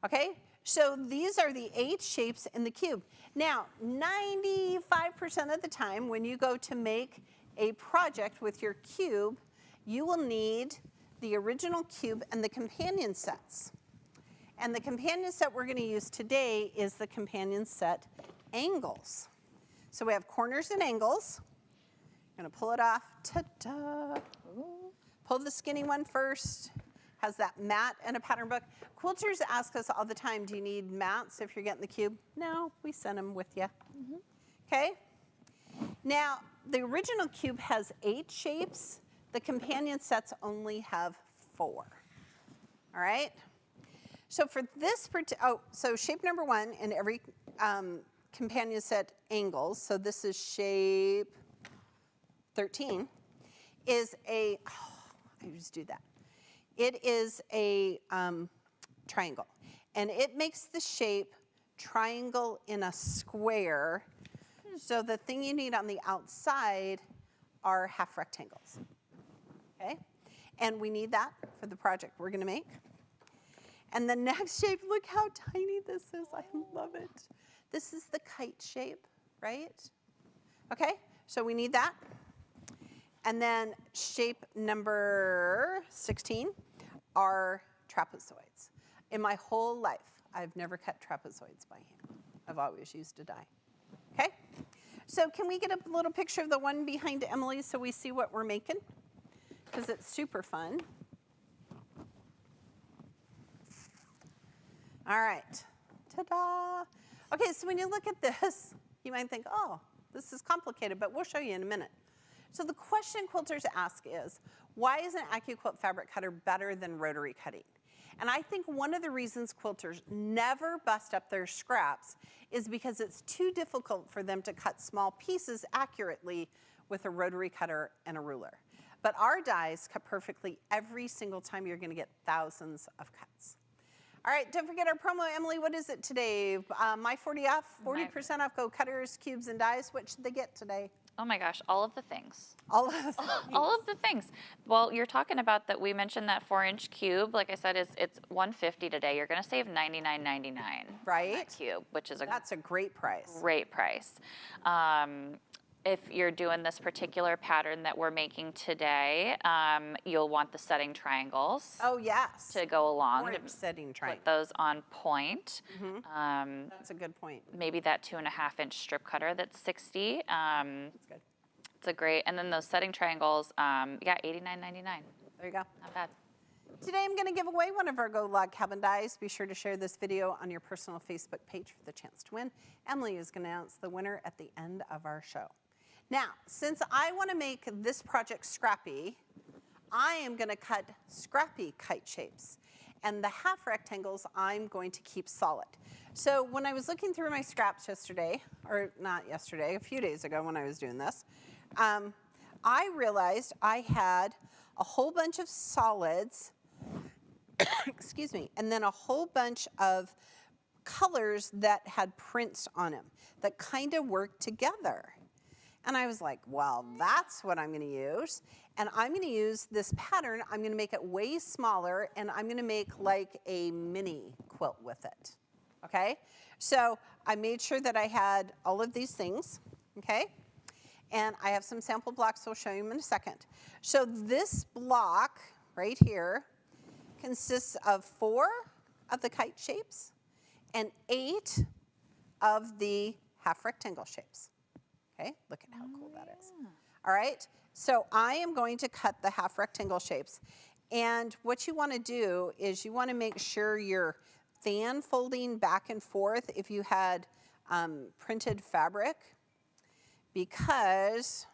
Okay, so these are the 8 shapes in the cube. Now, 95% of the time when you go to make a project with your cube, you will need the original cube and the companion sets. And the companion set we're going to use today is the companion set angles. So we have corners and angles. I'm going to pull it off. Ta-da! Pull the skinny one first. Has that mat and a pattern book. Quilters ask us all the time, do you need mats if you're getting the cube? No, we send them with you. Okay? Now, the original cube has 8 shapes. The companion sets only have 4. All right? So for this, so shape number 1 in every companion set angles, so this is shape 13, is a, I just do that. It is a triangle, and it makes the shape triangle in a square. So the thing you need on the outside are half rectangles, okay? And we need that for the project we're gonna make. And the next shape, look how tiny this is. I love it. This is the kite shape, right? Okay, so we need that. And then shape number 16 are trapezoids. In my whole life, I've never cut trapezoids by hand. I've always used a die. Okay? So can we get a little picture of the one behind Emily so we see what we're making? Because it's super fun. All right. Ta-da! Okay, so when you look at this, you might think, oh, this is complicated, but we'll show you in a minute. So the question quilters ask is, why is an AccuQuilt fabric cutter better than rotary cutting? And I think one of the reasons quilters never bust up their scraps is because it's too difficult for them to cut small pieces accurately with a rotary cutter and a ruler. But our dies cut perfectly every single time. You're gonna get thousands of cuts. All right, don't forget our promo. Emily, what is it today? My 40 off, 40% off, go cutters, cubes, and dies. What should they get today? Oh my gosh, all of the things. All of the things. All of the things. Well, you're talking about that. We mentioned that 4-inch cube. Like I said, it's $150 today. You're going to save $99.99. Right. On that cube, which is That's a great price. Great price. If you're doing this particular pattern that we're making today, you'll want the setting triangles. Oh, yes. To go along. Orange setting triangle. Put those on point. That's a good point. Maybe that 2.5-inch strip cutter that's 60. That's good. It's a great, and then those setting triangles, yeah, $89.99. There you go. Not bad. Today I'm going to give away one of our Go Log Cabin dies. Be sure to share this video on your personal Facebook page for the chance to win. Emily is going to announce the winner at the end of our show. Now, since I want to make this project scrappy, I am going to cut scrappy kite shapes. And the half rectangles I'm going to keep solid. So when I was looking through my scraps yesterday, or not yesterday, a few days ago when I was doing this, I realized I had a whole bunch of solids, excuse me, and then a whole bunch of colors that had prints on them that kind of worked together. And I was like, well, that's what I'm going to use. And I'm going to use this pattern. I'm going to make it way smaller, and I'm going to make like a mini quilt with it. Okay? So I made sure that I had all of these things. Okay? And I have some sample blocks, so I'll show you them in a second. So this block right here consists of 4 of the kite shapes and 8 of the half rectangle shapes. Okay, look at how cool that is. All right, so I am going to cut the half rectangle shapes. And what you want to do is you want to make sure you're fan folding back and forth if you had printed fabric, because,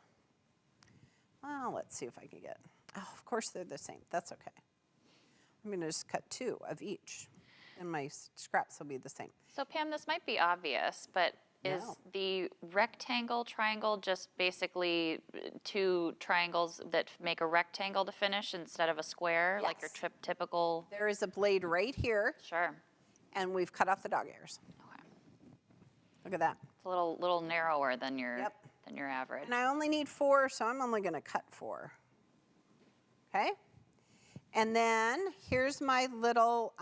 well, let's see if I can get, oh, of course they're the same. That's okay. I'm going to just cut 2 of each, and my scraps will be the same. So Pam, this might be obvious, but is the rectangle triangle just basically 2 triangles that make a rectangle to finish instead of a square, like your typical? There is a blade right here. Sure. And we've cut off the dog ears. Okay. Look at that. It's a little narrower than your average. And I only need 4, so I'm only going to cut 4. Okay? And then here's my little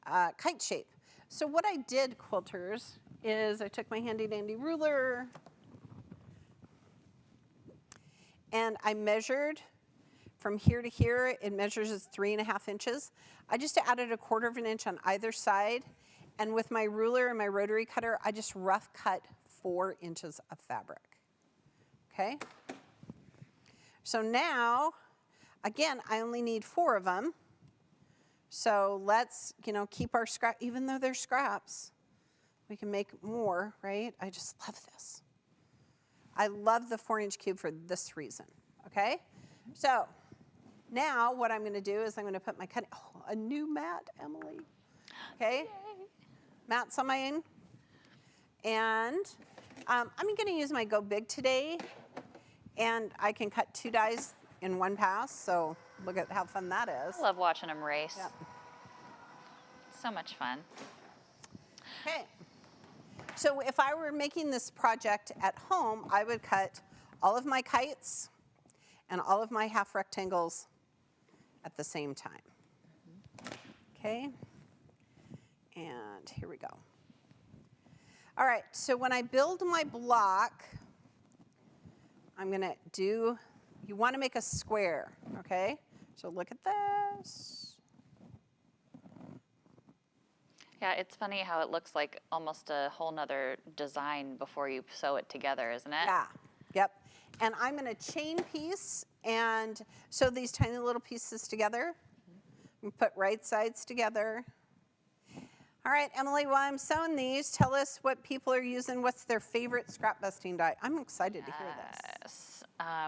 kite shape. So what I did, quilters, is I took my handy dandy ruler and I measured from here to here. It measures as 3.5 inches. I just added 1/4 inch on either side, and with my ruler and my rotary cutter, I just rough cut 4 inches of fabric. Okay? So now, again, I only need 4 of them. So let's, keep our scrap, even though they're scraps, we can make more, right? I just love this. I love the 4-inch cube for this reason, okay? So now what I'm gonna do is I'm gonna put my cutting, a new mat, Emily, okay? Yay. Mats on mine. And I'm gonna use my Go Big today, and I can cut 2 dies in one pass, so look at how fun that is. I love watching them race. Yep. So much fun. Okay. So if I were making this project at home, I would cut all of my kites and all of my half rectangles at the same time. Okay. And here we go. All right, so when I build my block, I'm gonna do, you wanna make a square, okay? So look at this. Yeah, it's funny how it looks like almost a whole nother design before you sew it together, isn't it? Yeah, yep. And I'm gonna chain piece and sew these tiny little pieces together. And put right sides together. All right, Emily, while I'm sewing these, tell us what people are using. What's their favorite scrap busting die? I'm excited to hear this.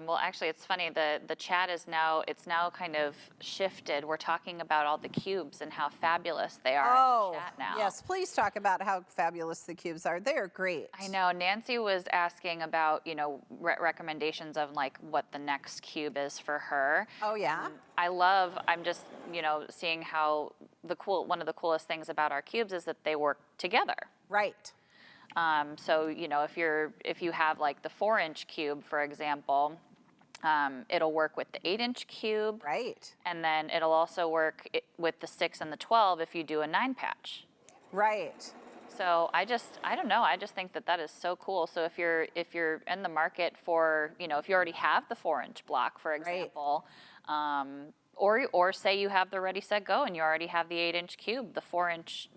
Well, actually, it's funny. The chat is now, it's now kind of shifted. We're talking about all the cubes and how fabulous they are in the chat now. Yes, please talk about how fabulous the cubes are. They are great. I know. Nancy was asking about, recommendations of like what the next cube is for her. Oh, yeah? I'm just, seeing how one of the coolest things about our cubes is that they work together. Right. So, if you have like the 4-inch cube, for example, it'll work with the 8-inch cube. Right. And then it'll also work with the 6 and the 12 if you do a 9-patch. Right. So I don't know. I just think that is so cool. So if you're in the market for, if you already have the 4-inch block, for example, or say you have the Ready, Set, Go and you already have the 8-inch cube, the 4-inch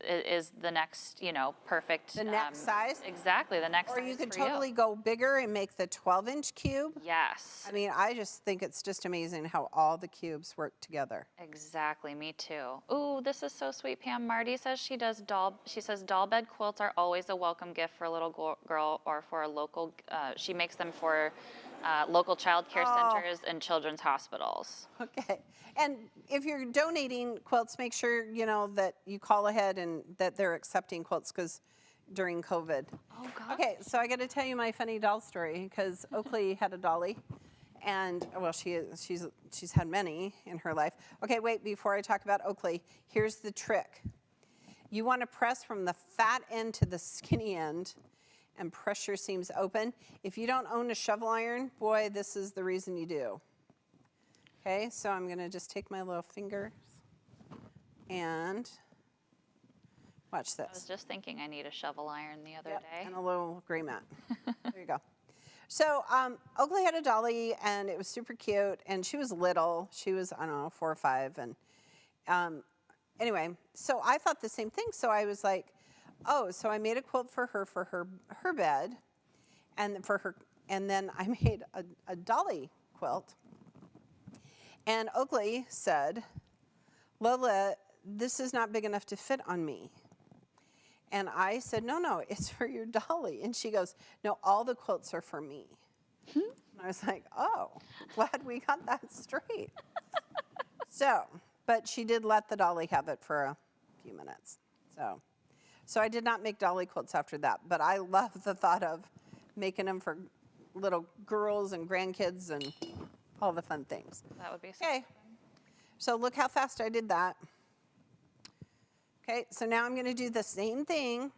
is the next, perfect. The next size? Exactly, the next size. Or you could totally go bigger and make the 12-inch cube. Yes. I mean, I just think it's just amazing how all the cubes work together. Exactly, me too. Ooh, this is so sweet. Pam Marty says she says doll bed quilts are always a welcome gift for a little girl or for a local, she makes them for local child care centers and children's hospitals. Okay. And if you're donating quilts, make sure, that you call ahead and that they're accepting quilts because during COVID. Oh, God. Okay, so I got to tell you my funny doll story because Oakley had a dolly. And, well, she's had many in her life. Okay, wait, before I talk about Oakley, here's the trick. You want to press from the fat end to the skinny end and press your seams open. If you don't own a shovel iron, boy, this is the reason you do. Okay, so I'm going to just take my little fingers and watch this. I was just thinking I need a shovel iron the other day. And a little gray mat. There you go. So Oakley had a dolly, and it was super cute, and she was little. She was, I don't know, 4 or 5. And anyway, so I thought the same thing. So I was like, oh, so I made a quilt for her bed, and then I made a dolly quilt. And Oakley said, Lola, this is not big enough to fit on me. And I said, no, it's for your dolly. And she goes, no, all the quilts are for me. And I was like, oh, glad we got that straight. But she did let the dolly have it for a few minutes. So I did not make dolly quilts after that. But I love the thought of making them for little girls and grandkids and all the fun things. That would be so okay. fun. So look how fast I did that. Okay, so now I'm going to do the same thing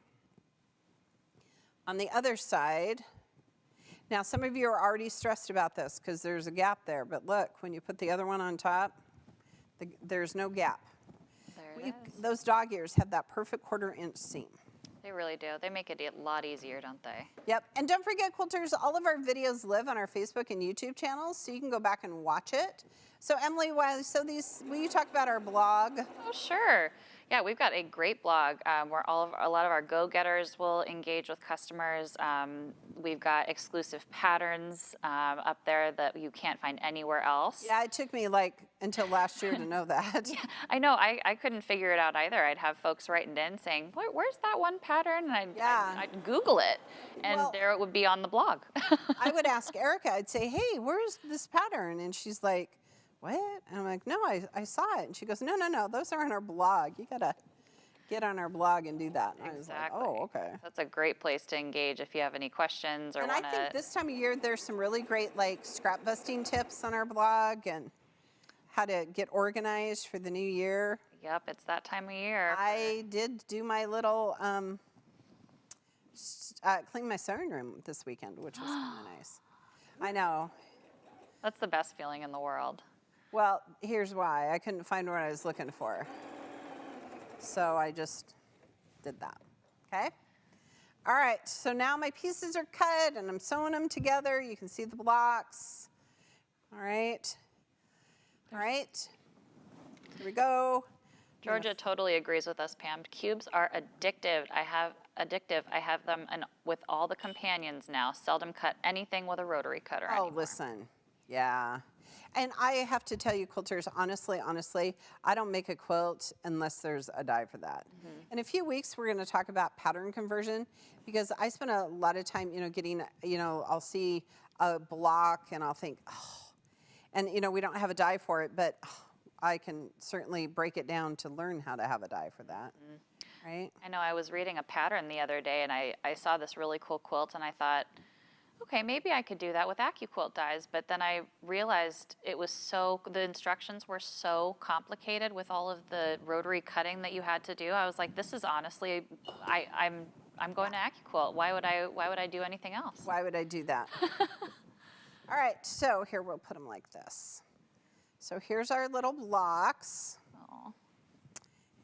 on the other side. Now, some of you are already stressed about this because there's a gap there. But look, when you put the other one on top, there's no gap. There it is. Those dog ears have that perfect 1/4 inch seam. They really do. They make it a lot easier, don't they? Yep. And don't forget, quilters, all of our videos live on our Facebook and YouTube channels, so you can go back and watch it. So Emily, will you talk about our blog? Oh, sure. Yeah, we've got a great blog where a lot of our go-getters will engage with customers. We've got exclusive patterns up there that you can't find anywhere else. Yeah, it took me until last year to know that. Yeah, I know. I couldn't figure it out either. I'd have folks writing in saying, where's that one pattern? And I'd Google it, and there it would be on the blog. I would ask Erica, I'd say, hey, where's this pattern? And she's like, what? And I'm like, no, I saw it. And she goes, no, those are on our blog. You got to get on our blog and do that. And Exactly. I was like, oh, okay. That's a great place to engage if you have any questions or And I think this time of year, there's some really great scrap busting tips on our blog and how to get organized for the new year. Yep, it's that time of year. I did do my little clean my sewing room this weekend, which was kind of nice. I know. That's the best feeling in the world. Well, here's why. I couldn't find what I was looking for. So I just did that. Okay? All right, so now my pieces are cut and I'm sewing them together. You can see the blocks. All right. All right. Here we go. Georgia totally agrees with us, Pam. Cubes are addictive. I have them with all the companions now. Seldom cut anything with a rotary cutter anymore. Oh, listen. Yeah. And I have to tell you, quilters, honestly, I don't make a quilt unless there's a die for that. In a few weeks, we're going to talk about pattern conversion because I spend a lot of time, getting, I'll see a block and I'll think, oh, and we don't have a die for it, but I can certainly break it down to learn how to have a die for that. Right? I know I was reading a pattern the other day and I saw this really cool quilt and I thought, okay, maybe I could do that with AccuQuilt dies, but then I realized the instructions were so complicated with all of the rotary cutting that you had to do. I was like, this is honestly, I'm going to AccuQuilt. Why would I do anything else? Why would I do that? All right, so here we'll put them like this. So here's our little blocks. Oh.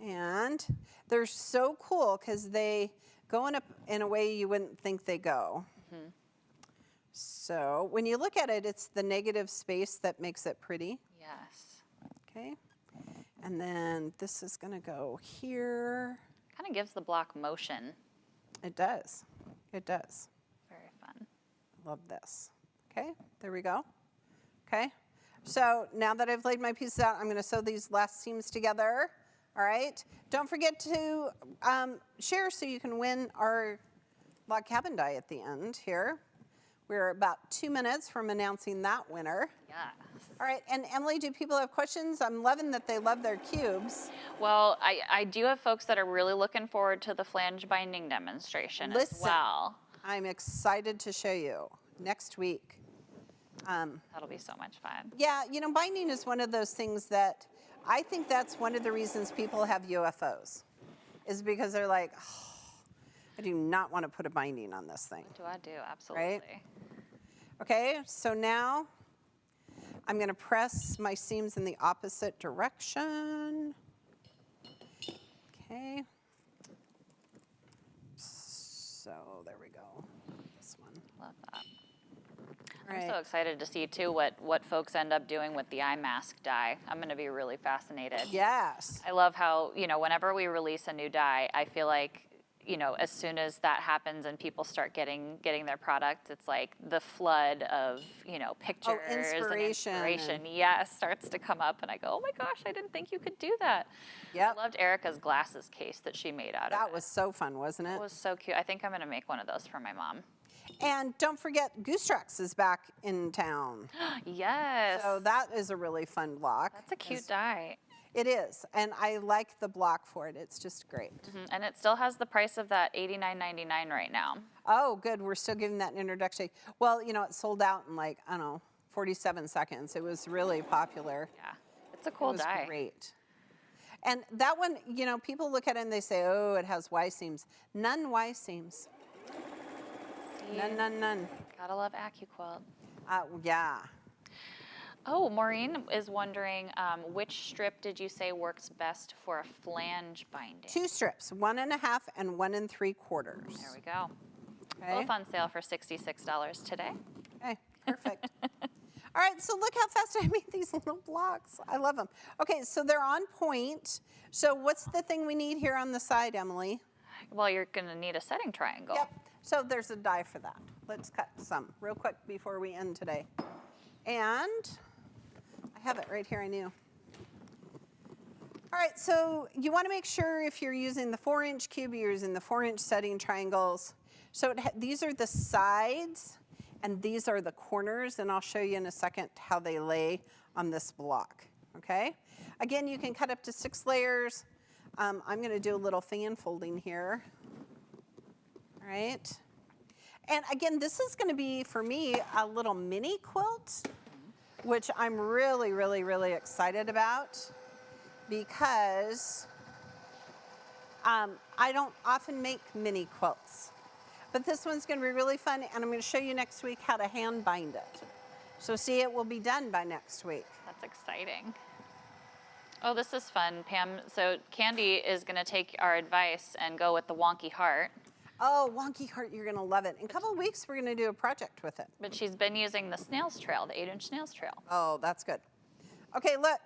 And they're so cool because they go in a way you wouldn't think they go. So when you look at it, it's the negative space that makes it pretty. Yes. Okay. And then this is going to go here. Kind of gives the block motion. It does. It does. Very fun. Love this. Okay, there we go. Okay. So now that I've laid my pieces out, I'm going to sew these last seams together. All right. Don't forget to share so you can win our log cabin die at the end here. We're about 2 minutes from announcing that winner. Yes. All right, and Emily, do people have questions? I'm loving that they love their cubes. Well, I do have folks that are really looking forward to the flange binding demonstration as well. I'm excited to show you next week. That'll be so much fun. Yeah, binding is one of those things that I think that's one of the reasons people have UFOs, is because they're like, oh, I do not want to put a binding on this thing. What do I do? Absolutely. Right? Okay, so now I'm going to press my seams in the opposite direction. Okay. So there we go. This one. Love that. All I'm right. so excited to see too what folks end up doing with the eye mask die. I'm going to be really fascinated. Yes. I love how, whenever we release a new die, I feel like, as soon as that happens and people start getting their product, it's like the flood of, pictures and inspiration, starts to come up. And I go, oh my gosh, I didn't think you could do that. Yep. I loved Erica's glasses case that she made out of it. That was so fun, wasn't it? It was so cute. I think I'm going to make one of those for my mom. And don't forget, Goosetrax is back in town. Yes. So that is a really fun block. That's a cute die. It is, and I like the block for it. It's just great. And it still has the price of that $89.99 right now. Oh, good. We're still giving that an introductory. Well, it sold out in 47 seconds. It was really popular. Yeah, it's a cool It was die. great. And that one, people look at it and they say, oh, it has Y seams. None Y seams. See? None. Gotta love AccuQuilt. Yeah. Oh, Maureen is wondering, which strip did you say works best for a flange binding? 2 strips, 1.5 and 1 3/4. There we go. Okay. Both on sale for $66 today. Okay, perfect. All right, so look how fast I made these little blocks. I love them. Okay, so they're on point. So what's the thing we need here on the side, Emily? Well, you're gonna need a setting triangle. Yep, so there's a die for that. Let's cut some real quick before we end today. And I have it right here, I knew. All right, so you want to make sure if you're using the 4-inch cube, you're using the 4-inch setting triangles. So these are the sides, and these are the corners, and I'll show you in a second how they lay on this block, okay? Again, you can cut up to 6 layers. I'm going to do a little fan folding here. All right. And again, this is going to be, for me, a little mini quilt, which I'm really, really, really excited about because I don't often make mini quilts. But this one's going to be really fun, and I'm going to show you next week how to hand bind it. So see, it will be done by next week. That's exciting. Oh, this is fun, Pam. So Candy is going to take our advice and go with the wonky heart. Oh, wonky heart, you're going to love it. In a couple of weeks, we're going to do a project with it. But she's been using the snail's trail, the 8-inch snail's trail. Oh, that's good. Okay, look.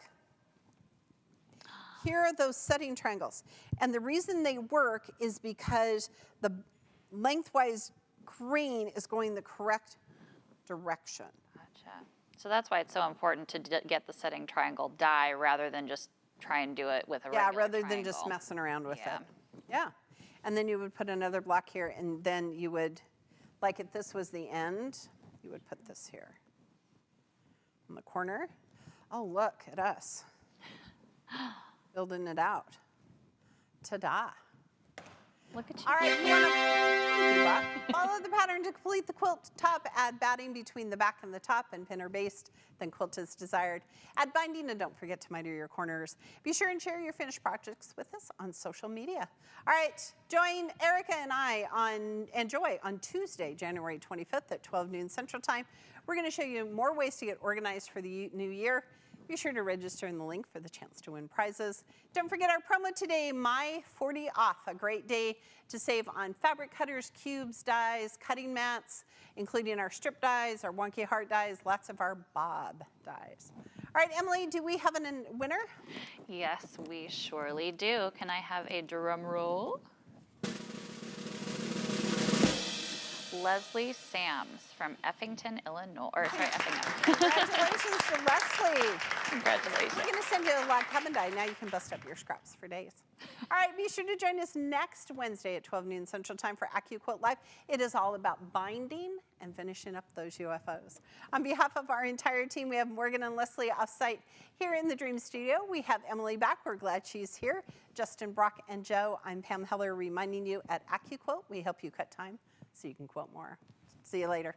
Here are those setting triangles. And the reason they work is because the lengthwise grain is going the correct direction. Gotcha. So that's why it's so important to get the setting triangle die rather than just try and do it with a regular rather triangle. than just messing around with Yeah. it. Yeah. And then you would put another block here, and then you would, like if this was the end, you would put this here in the corner. Oh, look at us building it out. Ta-da. Look at you. All right, you wanna follow the pattern to complete the quilt top. Add batting between the back and the top and pin or baste, then quilt as desired. Add binding and don't forget to miter your corners. Be sure and share your finished projects with us on social media. All right, join Erica and I and Joy on Tuesday, January 25th at 12 noon Central Time. We're gonna show you more ways to get organized for the new year. Be sure to register in the link for the chance to win prizes. Don't forget our promo today, My 40 Off, a great day to save on fabric cutters, cubes, dies, cutting mats, including our strip dies, our wonky heart dies, lots of our bob dies. All right, Emily, do we have a winner? Yes, we surely do. Can I have a drum roll? Leslie Sams from Effington, Illinois. Or sorry, Effingham. Congratulations to Leslie. Congratulations. We're going to send you a log cabin die. Now you can bust up your scraps for days. All right, be sure to join us next Wednesday at 12 noon Central Time for AccuQuilt Live. It is all about binding and finishing up those UFOs. On behalf of our entire team, we have Morgan and Leslie off-site here in the Dream Studio. We have Emily back. We're glad she's here. Justin, Brock, and Joe. I'm Pam Heller reminding you at AccuQuilt, we help you cut time so you can quilt more. See you later.